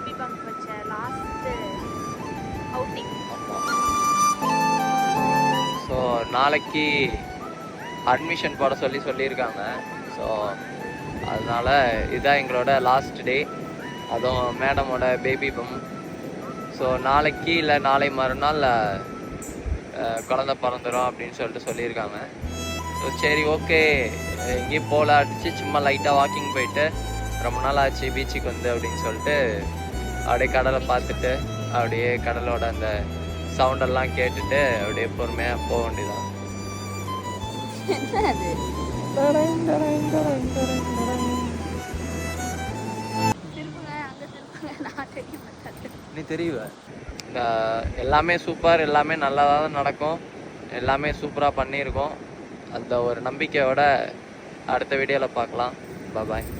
Baby pump வச்ச last outing. So நாளைக்கு admission போட சொல்லியிருக்காங்க. ஸோ அதனால் இதுதான் எங்களோட லாஸ்ட் டே, அதுவும் மேடமோட பேபி பம். ஸோ நாளைக்கு இல்லை நாளை மறுநாள் குழந்தை பிறந்துடும் அப்படின்னு சொல்லியிருக்காங்க. ஸோ சரி ஓகே, எங்கேயும் போகல, அடிச்சு சும்மா லைட்டாக வாக்கிங் போயிட்டு ரொம்ப நாள் ஆச்சு பீச்சுக்கு வந்து அப்படின்னு சொல்லிட்டு அப்படியே கடலை பார்த்துட்டு அப்படியே கடலோட அந்த சவுண்டெல்லாம் கேட்டுட்டு அப்படியே பொறுமையாக போக வேண்டியதான். நீ தெரியுவ. எல்லாமே சூப்பர், எல்லாமே நல்லா தான் நடக்கும், எல்லாமே சூப்பராக பண்ணியிருக்கோம். அந்த ஒரு நம்பிக்கையோட அடுத்த வீடியோவில் பார்க்கலாம். பாய்.